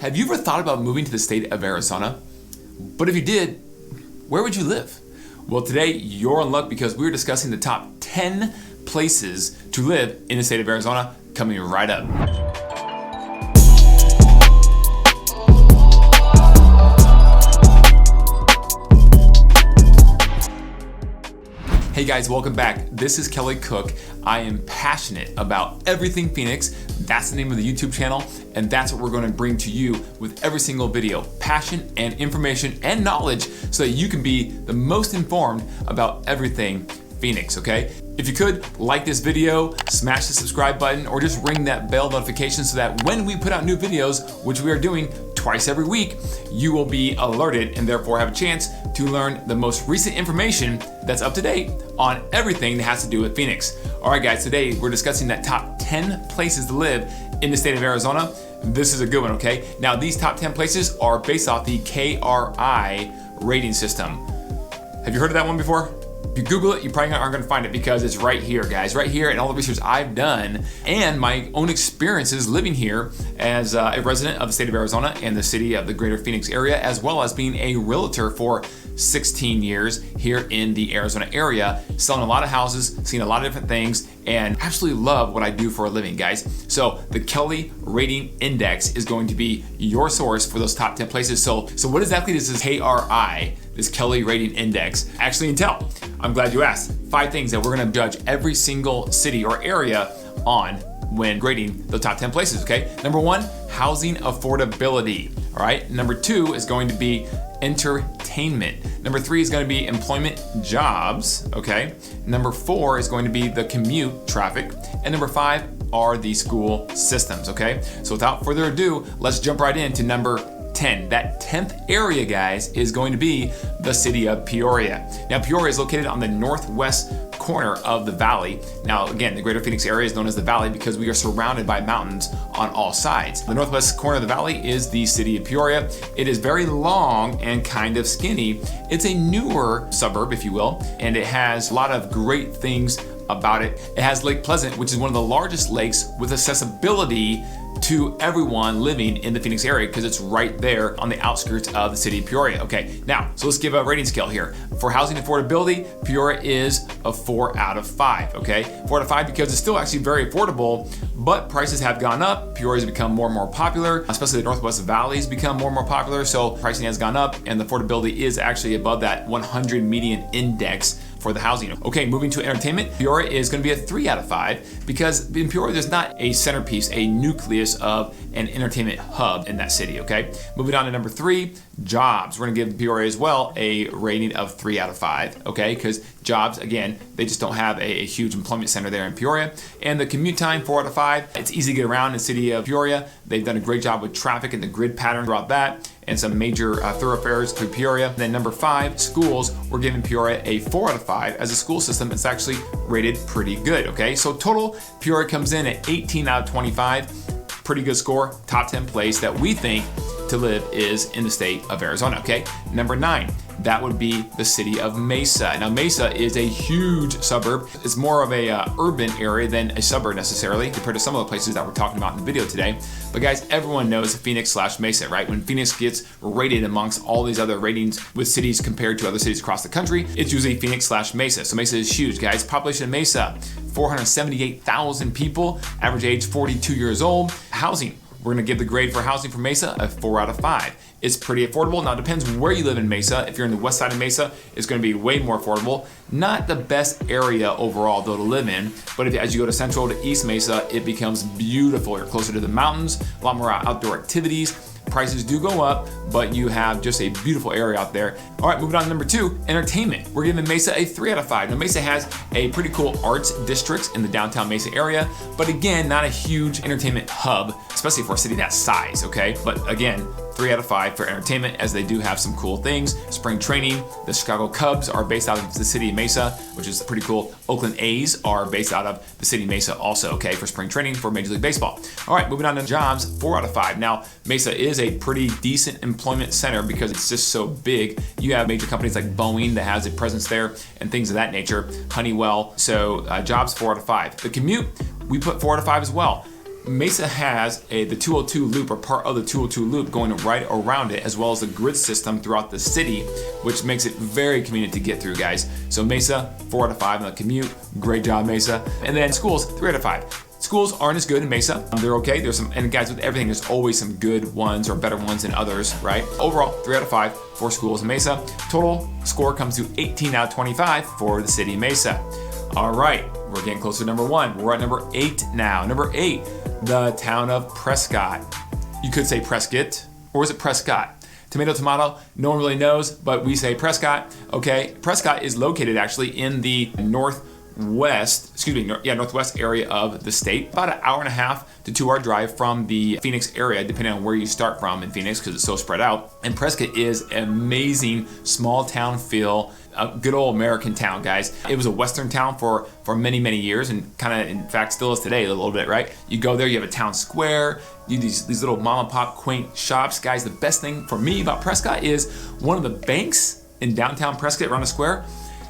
Have you ever thought about moving to the state of Arizona? But if you did, where would you live? Well, today you're in luck because we're discussing the top 10 places to live in the state of Arizona, coming right up. Hey guys, welcome back. This is Kelly Cook. I am passionate about everything Phoenix. That's the name of the YouTube channel, and that's what we're going to bring to you with every single video. Passion and information and knowledge so that you can be the most informed about everything Phoenix, okay? If you could, like this video, smash the subscribe button, or just ring that bell notification so that when we put out new videos, which we are doing twice every week, you will be alerted and therefore have a chance to learn the most recent information that's up to date on everything that has to do with Phoenix. All right, guys, today we're discussing that top 10 places to live in the state of Arizona. This is a good one, okay? Now, these top 10 places are based off the KRI rating system. Have you heard of that one before? If you Google it, you probably aren't going to find it because it's right here, guys. Right here, and all the research I've done and my own experiences living here as a resident of the state of Arizona and the city of the greater Phoenix area, as well as being a realtor for 16 years here in the Arizona area, selling a lot of houses, seeing a lot of different things, and absolutely love what I do for a living, guys. So the Kelly Rating Index is going to be your source for those top 10 places. So what exactly is this KRI, this Kelly Rating Index, actually entail? I'm glad you asked. 5 things that we're gonna judge every single city or area on when grading the top 10 places, okay? Number 1, housing affordability, all right? Number 2 is going to be entertainment. Number 3 is going to be employment jobs, okay? Number 4 is going to be the commute traffic. And number 5 are the school systems, okay? So without further ado, let's jump right into number 10. That 10th area, guys, is going to be the city of Peoria. Now, Peoria is located on the northwest corner of the valley. Now, again, the greater Phoenix area is known as the valley because we are surrounded by mountains on all sides. The northwest corner of the valley is the city of Peoria. It is very long and kind of skinny. It's a newer suburb, if you will, and it has a lot of great things about it. It has Lake Pleasant, which is one of the largest lakes with accessibility to everyone living in the Phoenix area because it's right there on the outskirts of the city of Peoria. Okay, now, so let's give a rating scale here. For housing affordability, Peoria is a 4 out of 5, okay? 4 out of 5 because it's still actually very affordable, but prices have gone up. Peoria's become more and more popular, especially the Northwest Valley's become more and more popular, so pricing has gone up and the affordability is actually above that 100 median index for the housing. Okay, moving to entertainment, Peoria is going to be a 3 out of 5 because in Peoria there's not a centerpiece, a nucleus of an entertainment hub in that city, okay? Moving on to number 3, jobs. We're going to give Peoria as well a rating of 3 out of 5, okay? Because jobs, again, they just don't have a huge employment center there in Peoria. And the commute time, 4 out of 5. It's easy to get around in the city of Peoria. They've done a great job with traffic and the grid pattern throughout that, and some major thoroughfares through Peoria. And then number 5, schools, we're giving Peoria a 4 out of 5. As a school system, it's actually rated pretty good, okay? So total, Peoria comes in at 18 out of 25. Pretty good score, top 10 place that we think to live is in the state of Arizona, okay? Number 9, that would be the city of Mesa. Now, Mesa is a huge suburb. It's more of a urban area than a suburb necessarily compared to some of the places that we're talking about in the video today. But guys, everyone knows Phoenix/Mesa, right? When Phoenix gets rated amongst all these other ratings with cities compared to other cities across the country, it's usually Phoenix/Mesa. So Mesa is huge, guys. Population of Mesa, 478,000 people, average age 42 years old. Housing, we're gonna give the grade for housing for Mesa a 4 out of 5. It's pretty affordable. Now, it depends where you live in Mesa. If you're in the west side of Mesa, it's gonna be way more affordable. Not the best area overall, though, to live in, but as you go to central to east Mesa, it becomes beautiful. You're closer to the mountains, a lot more outdoor activities. Prices do go up, but you have just a beautiful area out there. All right, moving on to number 2, entertainment. We're giving Mesa a 3 out of 5. Now, Mesa has a pretty cool arts districts in the downtown Mesa area, but again, not a huge entertainment hub, especially for a city that size, okay? But again, 3 out of 5 for entertainment, as they do have some cool things. Spring training, the Chicago Cubs are based out of the city of Mesa, which is pretty cool. Oakland A's are based out of the city of Mesa also, okay, for spring training for Major League Baseball. All right, moving on to jobs, 4 out of 5. Now, Mesa is a pretty decent employment center because it's just so big. You have major companies like Boeing that has a presence there and things of that nature, Honeywell. So jobs, 4 out of 5. The commute, we put 4 out of 5 as well. Mesa has the 202 loop, or part of the 202 loop, going right around it, as well as the grid system throughout the city, which makes it very convenient to get through, guys. So Mesa, 4 out of 5 on the commute. Great job, Mesa. And then schools, 3 out of 5. Schools aren't as good in Mesa. They're okay. There's some, and guys, with everything, there's always some good ones or better ones than others, right? Overall, 3 out of 5 for schools in Mesa. Total score comes to 18 out of 25 for the city of Mesa. All right, we're getting closer to number 1. We're at number 8 now. Number 8, the town of Prescott. You could say Prescott, or is it Prescott? Tomato, tomato, no one really knows, but we say Prescott. Okay, Prescott is located actually in the northwest area of the state, about an hour and a half to 2 hour drive from the Phoenix area, depending on where you start from in Phoenix, because it's so spread out. And Prescott is an amazing small town feel, a good old American town, guys. It was a Western town for many years, and kind of, in fact, still is today a little bit, right? You go there, you have a town square, you these little mom and pop quaint shops. Guys, the best thing for me about Prescott is one of the banks in downtown Prescott around the square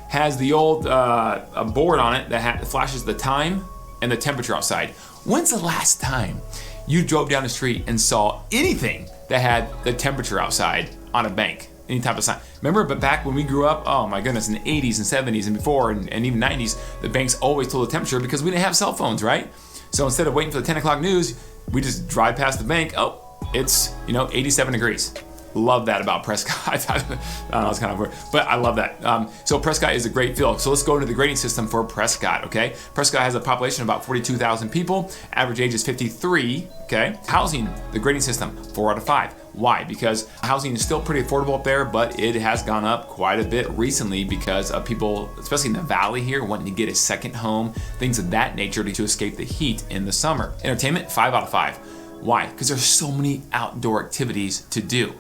has the old a board on it that flashes the time and the temperature outside. When's the last time you drove down the street and saw anything that had the temperature outside on a bank? Any type of sign. Remember, but back when we grew up, oh my goodness, in the 80s and 70s and before, and even 90s, the banks always told the temperature because we didn't have cell phones, right? So instead of waiting for the 10 o'clock news, we just drive past the bank. Oh, it's 87 degrees. Love that about Prescott. I don't know, it's kind of weird, but I love that. So Prescott is a great feel. So let's go into the grading system for Prescott, okay? Prescott has a population of about 42,000 people. Average age is 53, okay? Housing, the grading system, 4 out of 5. Why? Because housing is still pretty affordable up there, but it has gone up quite a bit recently because of people, especially in the valley here, wanting to get a second home, things of that nature to escape the heat in the summer. Entertainment, 5 out of 5. Why? Because there's so many outdoor activities to do.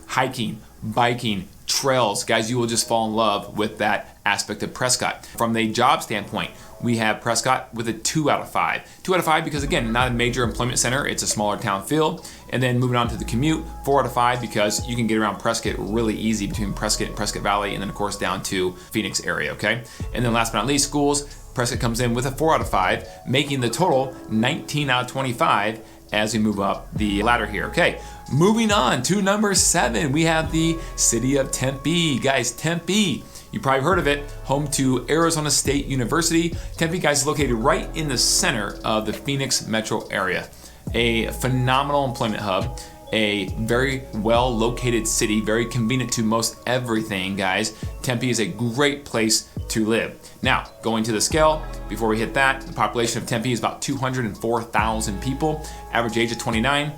Hiking, biking, trails. Guys, you will just fall in love with that aspect of Prescott. From the job standpoint, we have Prescott with a 2 out of 5. 2 out of 5 because, again, not a major employment center. It's a smaller town feel. And then moving on to the commute, 4 out of 5 because you can get around Prescott really easy between Prescott and Prescott Valley, and then, of course, down to Phoenix area, okay? And then last but not least, schools. Prescott comes in with a 4 out of 5, making the total 19 out of 25 as we move up the ladder here. Okay, moving on to number 7, we have the city of Tempe. Guys, Tempe, you probably heard of it, home to Arizona State University. Tempe, guys, is located right in the center of the Phoenix metro area. A phenomenal employment hub, a very well located city, very convenient to most everything, guys. Tempe is a great place to live. Now, going to the scale, before we hit that, the population of Tempe is about 204,000 people, average age of 29.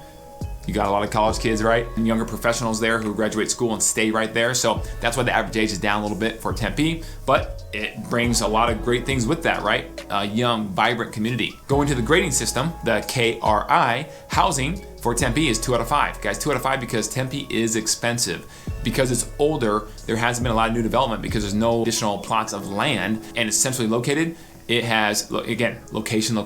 You got a lot of college kids, right? And younger professionals there who graduate school and stay right there. So that's why the average age is down a little bit for Tempe, but it brings a lot of great things with that, right? A young, vibrant community. Going to the grading system, the KRI, housing for Tempe is 2 out of 5. Guys, 2 out of 5 because Tempe is expensive. Because it's older, there hasn't been a lot of new development because there's no additional plots of land, and it's centrally located. It has, again, location,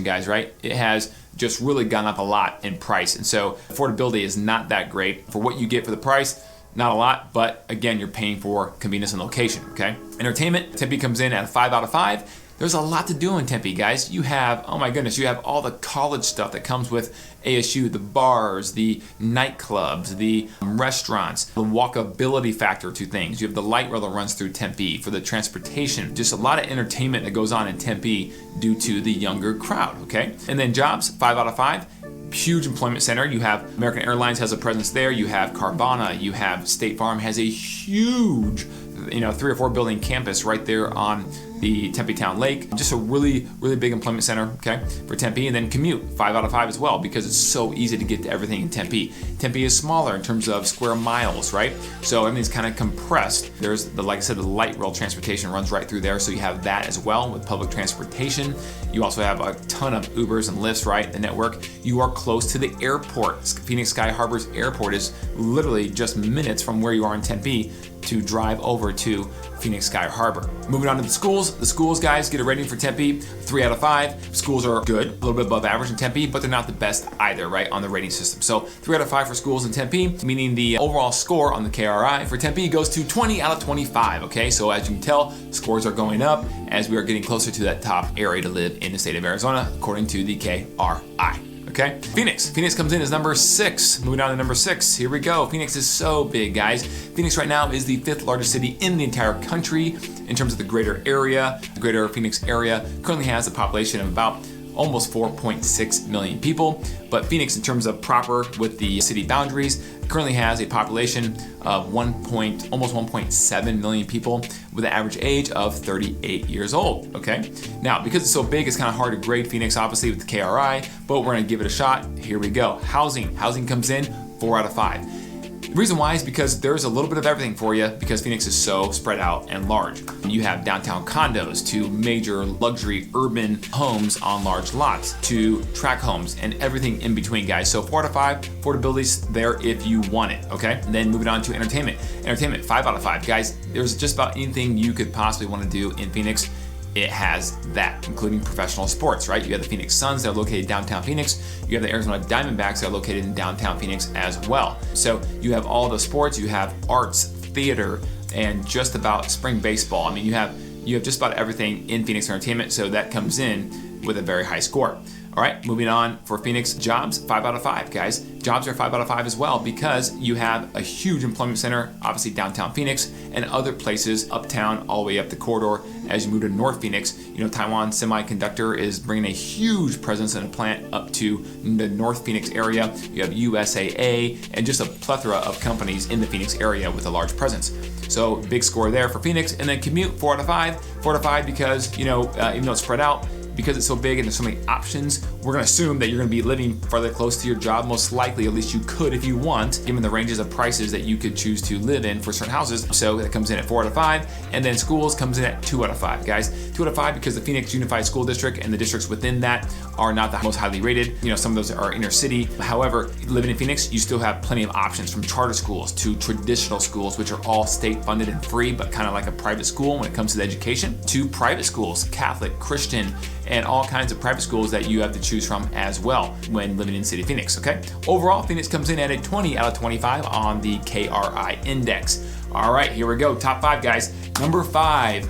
guys, right? It has just really gone up a lot in price. And so affordability is not that great. For what you get for the price, not a lot, but again, you're paying for convenience and location, okay? Entertainment, Tempe comes in at a 5 out of 5. There's a lot to do in Tempe, guys. You have, oh my goodness, you have all the college stuff that comes with ASU, the bars, the nightclubs, the restaurants, the walkability factor to things. You have the light rail that runs through Tempe for the transportation. Just a lot of entertainment that goes on in Tempe due to the younger crowd, okay? And then jobs, 5 out of 5. Huge employment center. You have American Airlines has a presence there. You have Carvana. You have State Farm has a huge, 3 or 4 building campus right there on the Tempe Town Lake. Just a really, really big employment center, okay, for Tempe. And then commute, 5 out of 5 as well, because it's so easy to get to everything in Tempe. Tempe is smaller in terms of square miles, right? So everything's kind of compressed. There's, like I said, the light rail transportation runs right through there, so you have that as well with public transportation. You also have a ton of Ubers and Lyfts, right, the network. You are close to the airport. Phoenix Sky Harbor's airport is literally just minutes from where you are in Tempe to drive over to Phoenix Sky Harbor. Moving on to the schools, guys, get a rating for Tempe, 3 out of 5. Schools are good, a little bit above average in Tempe, but they're not the best either, right, on the rating system. So 3 out of 5 for schools in Tempe, meaning the overall score on the KRI for Tempe goes to 20 out of 25, okay? So as you can tell, scores are going up as we are getting closer to that top area to live in the state of Arizona, according to the KRI. okay? Phoenix comes in as number 6. Moving on to number 6, here we go. Phoenix is so big, guys. Phoenix right now is the 5th largest city in the entire country in terms of the greater area. The greater Phoenix area currently has a population of about almost 4.6 million people, but Phoenix, in terms of proper with the city boundaries, currently has a population of almost 1.7 million people with an average age of 38 years old, okay? Now, because it's so big, it's kind of hard to grade Phoenix, obviously, with the KRI, but we're gonna give it a shot. Here we go. Housing comes in 4 out of 5. The reason why is because there's a little bit of everything for you because Phoenix is so spread out and large. You have downtown condos to major luxury urban homes on large lots to tract homes and everything in between, guys. So 4 out of 5, affordability's there if you want it, okay? And then moving on to entertainment. Entertainment, 5 out of 5. Guys, there's just about anything you could possibly want to do in Phoenix. It has that, including professional sports, right? You have the Phoenix Suns that are located downtown Phoenix. You have the Arizona Diamondbacks that are located in downtown Phoenix as well. So you have all the sports, you have arts, theater, and just about spring baseball. I mean, you have just about everything in Phoenix entertainment, so that comes in with a very high score. All right, moving on for Phoenix jobs, 5 out of 5, guys. Jobs are 5 out of 5 as well because you have a huge employment center, obviously downtown Phoenix and other places uptown all the way up the corridor as you move to North Phoenix. You know, Taiwan Semiconductor is bringing a huge presence in a plant up to the North Phoenix area. You have USAA and just a plethora of companies in the Phoenix area with a large presence. So big score there for Phoenix. And then commute, 4 out of 5. 4 out of 5 because, you know, even though it's spread out, because it's so big and there's so many options, we're gonna assume that you're gonna be living farther close to your job, most likely, at least you could if you want, given the ranges of prices that you could choose to live in for certain houses. So that comes in at 4 out of 5. And then schools comes in at 2 out of 5, guys. 2 out of 5 because the Phoenix Unified School District and the districts within that are not the most highly rated. You know, some of those are inner city. However, living in Phoenix, you still have plenty of options from charter schools to traditional schools, which are all state funded and free, but kind of like a private school when it comes to the education, to private schools, Catholic, Christian, and all kinds of private schools that you have to choose from as well when living in City Phoenix, okay? Overall, Phoenix comes in at a 20 out of 25 on the KRI index. All right, here we go. Top 5, guys. Number 5.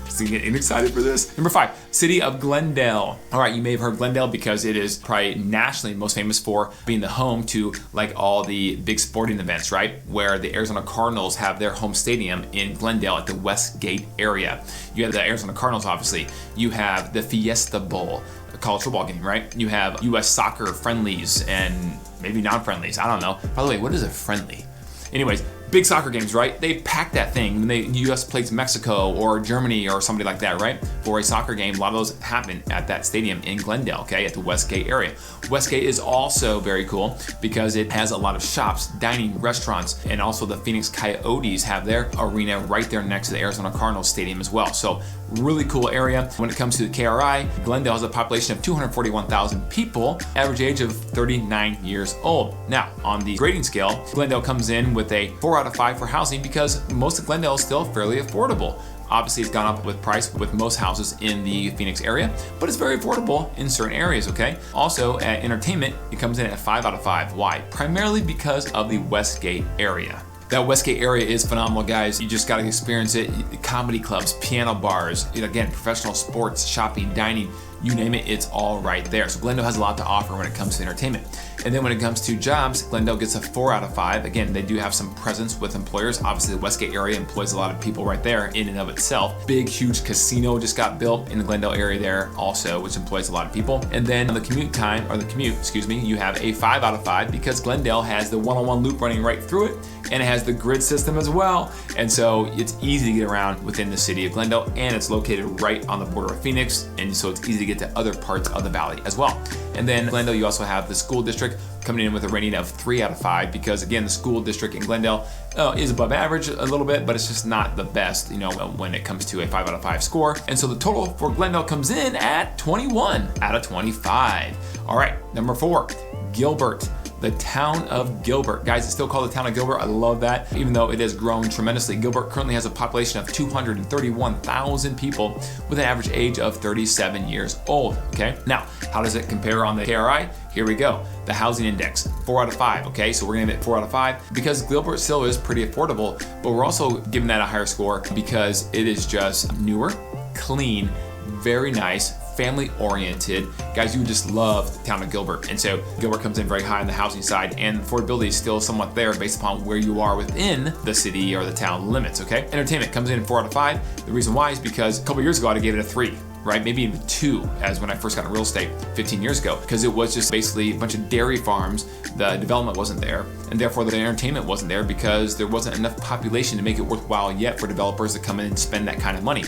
So you getting excited for this? Number 5, city of Glendale. All right, you may have heard Glendale because it is probably nationally most famous for being the home to like all the big sporting events, right? Where the Arizona Cardinals have their home stadium in Glendale at the Westgate area. You have the Arizona Cardinals, obviously. You have the Fiesta Bowl, a college football game, right? You have U.S. soccer friendlies and maybe non-friendlies. I don't know. By the way, what is a friendly? Anyways, big soccer games, right? They pack that thing when the U.S. plays Mexico or Germany or somebody like that, right? For a soccer game, a lot of those happen at that stadium in Glendale, okay, at the Westgate area. Westgate is also very cool because it has a lot of shops, dining, restaurants, and also the Phoenix Coyotes have their arena right there next to the Arizona Cardinals stadium as well. So really cool area. When it comes to the KRI, Glendale has a population of 241,000 people, average age of 39 years old. Now, on the grading scale, Glendale comes in with a 4 out of 5 for housing because most of Glendale is still fairly affordable. Obviously, it's gone up with price with most houses in the Phoenix area, but it's very affordable in certain areas, okay? Also, at entertainment, it comes in at 5 out of 5. Why? Primarily because of the Westgate area. That Westgate area is phenomenal, guys. You just got to experience it. Comedy clubs, piano bars, again, professional sports, shopping, dining, you name it, it's all right there. So Glendale has a lot to offer when it comes to entertainment. And then when it comes to jobs, Glendale gets a 4 out of 5. Again, they do have some presence with employers. Obviously, the Westgate area employs a lot of people right there in and of itself. Big, huge casino just got built in the Glendale area there also, which employs a lot of people. And then on the commute, you have a 5 out of 5 because Glendale has the one-on-one loop running right through it, and it has the grid system as well. And so it's easy to get around within the city of Glendale, and it's located right on the border of Phoenix, and so it's easy to get to other parts of the valley as well. And then Glendale, you also have the school district coming in with a rating of 3 out of 5 because, again, the school district in Glendale is above average a little bit, but it's just not the best, you know, when it comes to a 5 out of 5 score. And so the total for Glendale comes in at 21 out of 25. All right, number 4, Gilbert. The town of Gilbert. Guys, it's still called the town of Gilbert. I love that, even though it has grown tremendously. Gilbert currently has a population of 231,000 people with an average age of 37 years old, okay? Now, how does it compare on the KRI? Here we go. The housing index, 4 out of 5, okay? So we're gonna give it 4 out of 5 because Gilbert still is pretty affordable, but we're also giving that a higher score because it is just newer, clean, very nice, family oriented, guys, you would just love the town of Gilbert. And so Gilbert comes in very high on the housing side, and affordability is still somewhat there based upon where you are within the city or the town limits, okay? Entertainment comes in 4 out of 5. The reason why is because a couple years ago I gave it a 3. Right? Maybe even 2 as when I first got into real estate 15 years ago, because it was just basically a bunch of dairy farms. The development wasn't there, and therefore the entertainment wasn't there because there wasn't enough population to make it worthwhile yet for developers to come in and spend that kind of money.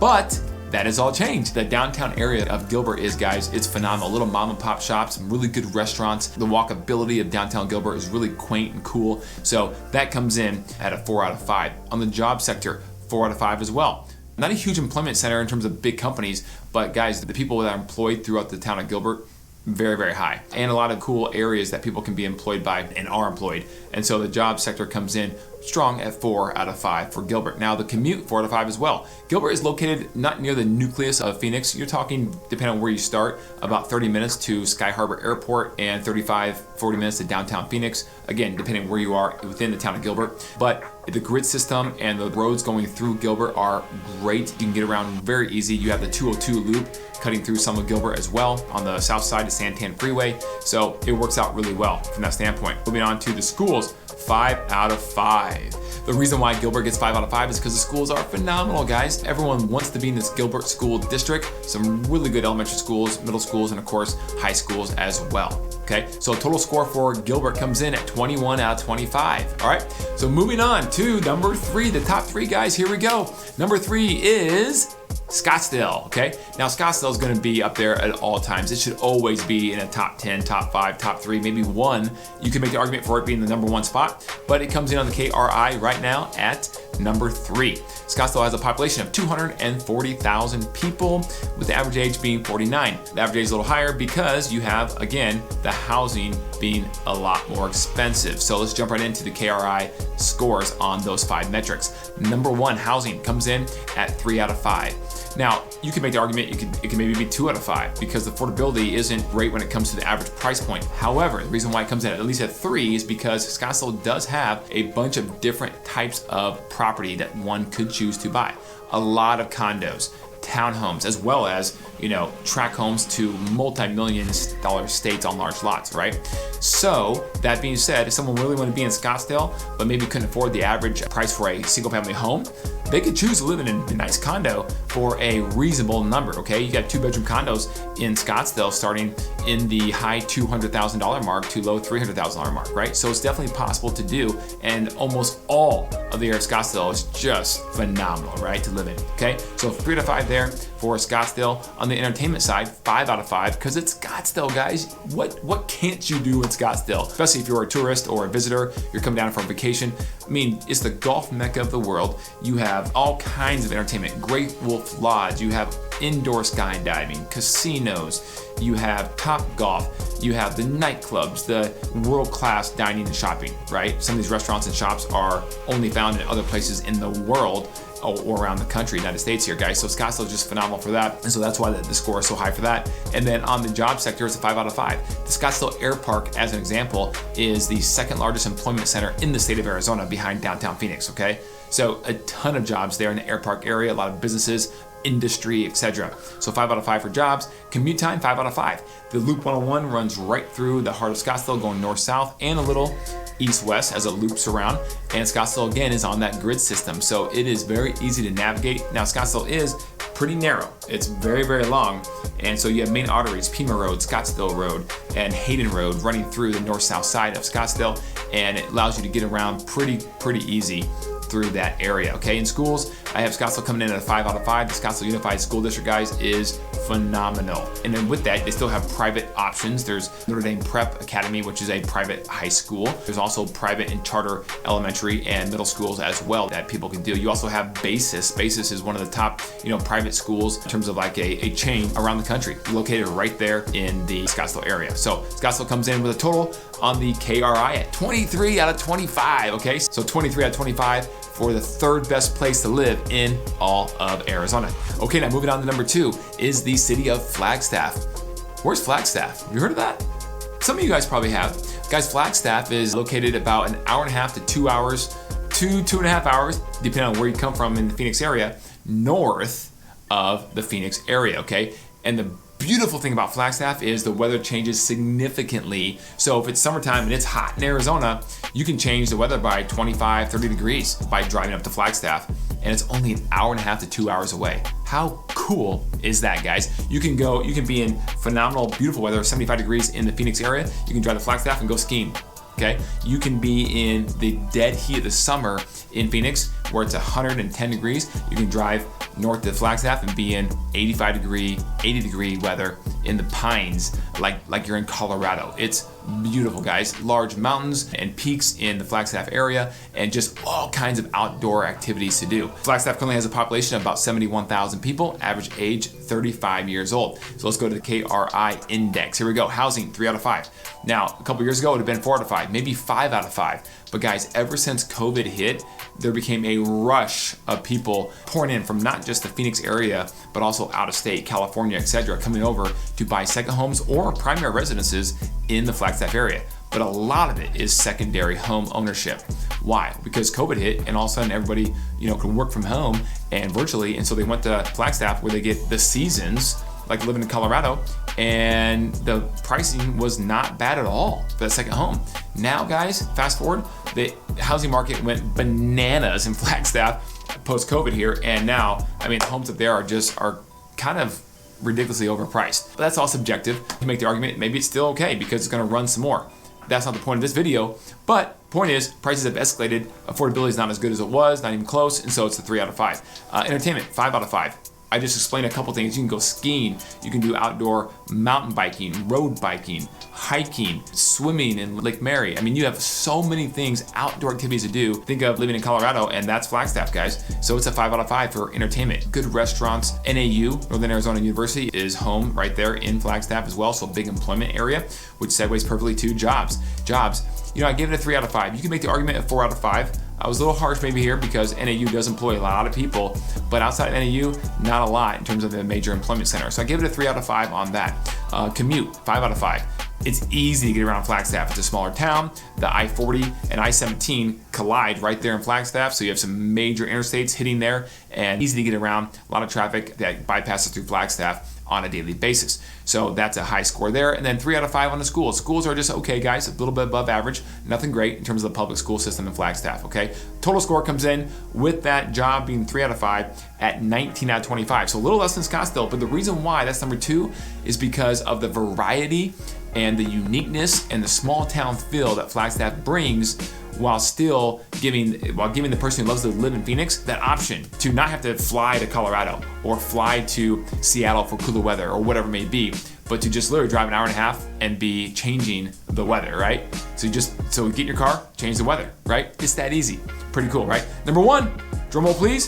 But that has all changed. The downtown area of Gilbert is, guys, it's phenomenal. Little mom and pop shops, some really good restaurants. The walkability of downtown Gilbert is really quaint and cool. So that comes in at a 4 out of 5. On the job sector, 4 out of 5 as well. Not a huge employment center in terms of big companies, but guys, the people that are employed throughout the town of Gilbert, very, very high. And a lot of cool areas that people can be employed by and are employed. And so the job sector comes in strong at 4 out of 5 for Gilbert. Now the commute, 4 out of 5 as well. Gilbert is located not near the nucleus of Phoenix. You're talking, depending on where you start, about 30 minutes to Sky Harbor Airport and 40 minutes to downtown Phoenix. Again, depending where you are within the town of Gilbert. But the grid system and the roads going through Gilbert are great. You can get around very easy. You have the 202 loop cutting through some of Gilbert as well on the south side of Santan Freeway. So it works out really well from that standpoint. Moving on to the schools, 5 out of 5. The reason why Gilbert gets 5 out of 5 is because the schools are phenomenal, guys. Everyone wants to be in this Gilbert school district. Some really good elementary schools, middle schools, and of course, high schools as well. Okay, so total score for Gilbert comes in at 21 out of 25. All right, so moving on to number 3, the top 3 guys. Here we go. Number 3 is Scottsdale, okay? Now Scottsdale is going to be up there at all times. It should always be in a top 10, top 5, top 3, maybe 1. You can make the argument for it being the number 1 spot, but it comes in on the KRI right now at number 3. Scottsdale has a population of 240,000 people, with the average age being 49. The average age is a little higher because you have, again, the housing being a lot more expensive. So let's jump right into the KRI scores on those 5 metrics. Number 1, housing comes in at 3 out of 5. Now, you can make the argument it can maybe be 2 out of 5 because affordability isn't great when it comes to the average price point. However, the reason why it comes in at least at 3 is because Scottsdale does have a bunch of different types of property that one could choose to buy. A lot of condos, townhomes, as well as, tract homes to multi-million dollar estates on large lots, right? So that being said, if someone really wanted to be in Scottsdale, but maybe couldn't afford the average price for a single family home, they could choose to live in a nice condo for a reasonable number, okay? You got 2-bedroom condos in Scottsdale starting in the high $200,000 mark to low $300,000 mark, right? So it's definitely possible to do, and almost all of the area of Scottsdale is just phenomenal, right, to live in, okay? So 3 out of 5 there for Scottsdale. On the entertainment side, 5 out of 5, because it's Scottsdale, guys. What can't you do in Scottsdale? Especially if you're a tourist or a visitor, you're coming down for a vacation. I mean, it's the golf mecca of the world. You have all kinds of entertainment. Great Wolf Lodge, you have indoor skydiving, casinos, you have Top Golf, you have the nightclubs, the world-class dining and shopping, right? Some of these restaurants and shops are only found in other places in the world or around the country, United States here, guys. So Scottsdale is just phenomenal for that. And so that's why the score is so high for that. And then on the job sector, it's a 5 out of 5. The Scottsdale Air Park, as an example, is the 2nd largest employment center in the state of Arizona behind downtown Phoenix, okay? So a ton of jobs there in the Air Park area, a lot of businesses, industry, etc. So 5 out of 5 for jobs. Commute time, 5 out of 5. The Loop 101 runs right through the heart of Scottsdale, going north-south and a little east-west as it loops around. And Scottsdale, again, is on that grid system. So it is very easy to navigate. Now, Scottsdale is pretty narrow. It's very, very long. And so you have main arteries, Pima Road, Scottsdale Road, and Hayden Road running through the north-south side of Scottsdale. And it allows you to get around pretty easy through that area, okay? In schools, I have Scottsdale coming in at a 5 out of 5. The Scottsdale Unified School District, guys, is phenomenal. And then with that, they still have private options. There's Notre Dame Prep Academy, which is a private high school. There's also private and charter elementary and middle schools as well that people can do. You also have Basis. Basis is one of the top, private schools in terms of like a chain around the country, located right there in the Scottsdale area. So Scottsdale comes in with a total on the KRI at 23 out of 25, okay? So 23 out of 25 for the 3rd best place to live in all of Arizona. Okay, now moving on to number 2 is the city of Flagstaff. Where's Flagstaff? Have you heard of that? Some of you guys probably have. Guys, Flagstaff is located about an hour and a half to 2 hours, 2.5 hours, depending on where you come from in the Phoenix area, north of the Phoenix area, okay? And the beautiful thing about Flagstaff is the weather changes significantly. So if it's summertime and it's hot in Arizona, you can change the weather by 25, 30 degrees by driving up to Flagstaff. And it's only an hour and a half to 2 hours away. How cool is that, guys? You can be in phenomenal, beautiful weather, 75 degrees in the Phoenix area. You can drive to Flagstaff and go skiing. Okay, you can be in the dead heat of the summer in Phoenix where it's 110 degrees. You can drive north to Flagstaff and be in 85 degree, 80 degree weather in the pines like you're in Colorado. It's beautiful, guys. Large mountains and peaks in the Flagstaff area and just all kinds of outdoor activities to do. Flagstaff currently has a population of about 71,000 people, average age 35 years old. So let's go to the KRI index. Here we go. Housing, 3 out of 5. Now, a couple years ago, it would have been 4 out of 5, maybe 5 out of 5. But guys, ever since COVID hit, there became a rush of people pouring in from not just the Phoenix area, but also out of state, California, etc., coming over to buy second homes or primary residences in the Flagstaff area. But a lot of it is secondary home ownership. Why? Because COVID hit and all of a sudden everybody, could work from home and virtually, and so they went to Flagstaff where they get the seasons, like living in Colorado, and the pricing was not bad at all for that second home. Now, guys, fast forward, the housing market went bananas in Flagstaff post-COVID here, and now, the homes up there are kind of ridiculously overpriced. But that's all subjective. You make the argument, maybe it's still okay because it's gonna run some more. That's not the point of this video, but point is, prices have escalated, affordability is not as good as it was, not even close, and so it's a 3 out of 5. Entertainment, 5 out of 5. I just explained a couple things. You can go skiing, you can do outdoor mountain biking, road biking, hiking, swimming in Lake Mary. You have so many things, outdoor activities to do. Think of living in Colorado, and that's Flagstaff, guys. So it's a 5 out of 5 for entertainment. Good restaurants. NAU, Northern Arizona University, is home right there in Flagstaff as well, so big employment area, which segues perfectly to jobs. I give it a 3 out of 5. You can make the argument of 4 out of 5. I was a little harsh maybe here because NAU does employ a lot of people, but outside of NAU, not a lot in terms of the major employment center. So I give it a 3 out of 5 on that. Commute, 5 out of 5. It's easy to get around Flagstaff. It's a smaller town. The I-40 and I-17 collide right there in Flagstaff, so you have some major interstates hitting there and easy to get around. A lot of traffic that bypasses through Flagstaff on a daily basis. So that's a high score there. And then 3 out of 5 on the schools. Schools are just okay, guys, a little bit above average, nothing great in terms of the public school system in Flagstaff, okay? Total score comes in with that job being 3 out of 5 at 19 out of 25. So a little less than Scottsdale, but the reason why that's number 2 is because of the variety and the uniqueness and the small town feel that Flagstaff brings while giving the person who loves to live in Phoenix that option to not have to fly to Colorado or fly to Seattle for cooler weather or whatever it may be, but to just literally drive an hour and a half and be changing the weather, right? So get in your car, change the weather, right? It's that easy. Pretty cool, right? Number 1, drum roll please.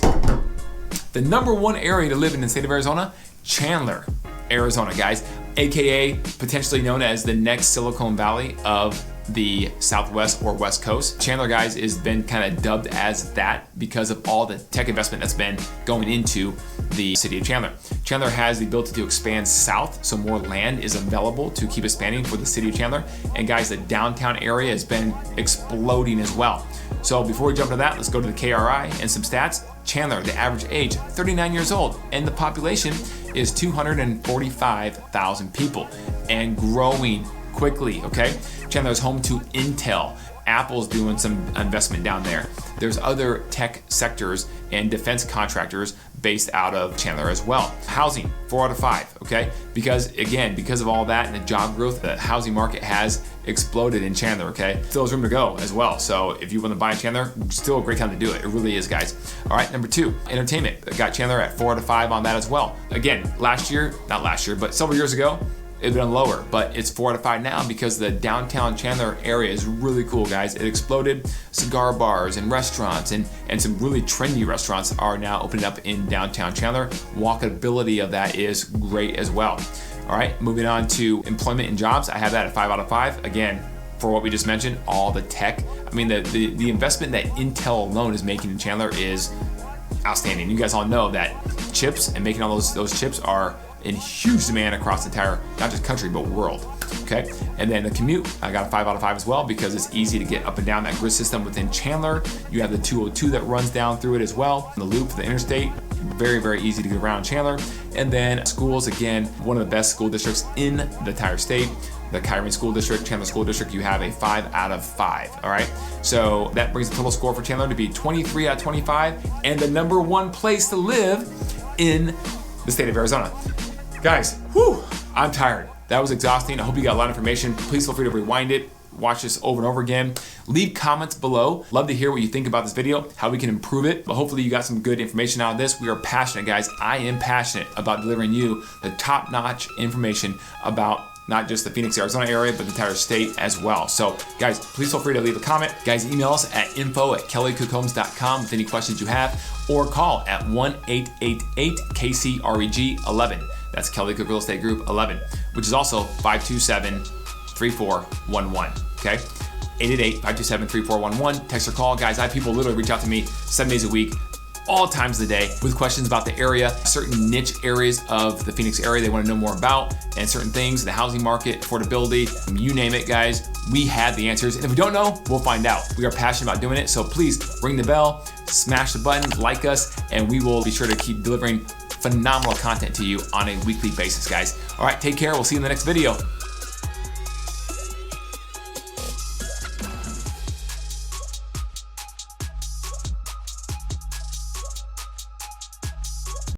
The number 1 area to live in the state of Arizona, Chandler, Arizona, guys, AKA potentially known as the next Silicon Valley of the Southwest or West Coast. Chandler, guys, has been kind of dubbed as that because of all the tech investment that's been going into the city of Chandler. Chandler has the ability to expand south, so more land is available to keep expanding for the city of Chandler. And guys, the downtown area has been exploding as well. So before we jump into that, let's go to the KRI and some stats. Chandler, the average age, 39 years old, and the population is 245,000 people and growing quickly, okay? Chandler is home to Intel. Apple's doing some investment down there. There's other tech sectors and defense contractors based out of Chandler as well. Housing, 4 out of 5, okay? Because of all that and the job growth, the housing market has exploded in Chandler, okay? Still has room to go as well. So if you want to buy in Chandler, still a great time to do it. It really is, guys. All right, number 2, entertainment. Got Chandler at 4 out of 5 on that as well. Again, not last year, but several years ago, it'd been lower, but it's 4 out of 5 now because the downtown Chandler area is really cool, guys. It exploded. Cigar bars and restaurants and some really trendy restaurants are now opening up in downtown Chandler. Walkability of that is great as well. All right, moving on to employment and jobs. I have that at 5 out of 5. Again, for what we just mentioned, all the tech. The investment that Intel alone is making in Chandler is outstanding. You guys all know that chips and making all those chips are in huge demand across the entire, not just country, but world. Okay, and then the commute, I got a 5 out of 5 as well because it's easy to get up and down that grid system within Chandler. You have the 202 that runs down through it as well. The loop, the interstate, very, very easy to get around Chandler. And then schools, again, one of the best school districts in the entire state. The Kyron School District, Chandler School District, you have a 5 out of 5, all right? So that brings the total score for Chandler to be 23 out of 25 and the #1 place to live in the state of Arizona. Guys, whew, I'm tired. That was exhausting. I hope you got a lot of information. Please feel free to rewind it, watch this over and over again. Leave comments below. Love to hear what you think about this video, how we can improve it. But hopefully you got some good information out of this. We are passionate, guys. I am passionate about delivering you the top-notch information about not just the Phoenix, Arizona area, but the entire state as well. So guys, please feel free to leave a comment. Guys, email us at info@kellycookhomes.com with any questions you have, or call at 1-888-KCREG-11. That's Kelly Cook Real Estate Group 11, which is also 527-3411, okay? 888-527-3411, text or call. Guys, I have people literally reach out to me 7 days a week, all times of the day, with questions about the area, certain niche areas of the Phoenix area they want to know more about, and certain things, the housing market, affordability, you name it, guys. We have the answers, and if we don't know, we'll find out. We are passionate about doing it, so please ring the bell, smash the button, like us, and we will be sure to keep delivering phenomenal content to you on a weekly basis, guys. All right, take care. We'll see you in the next video.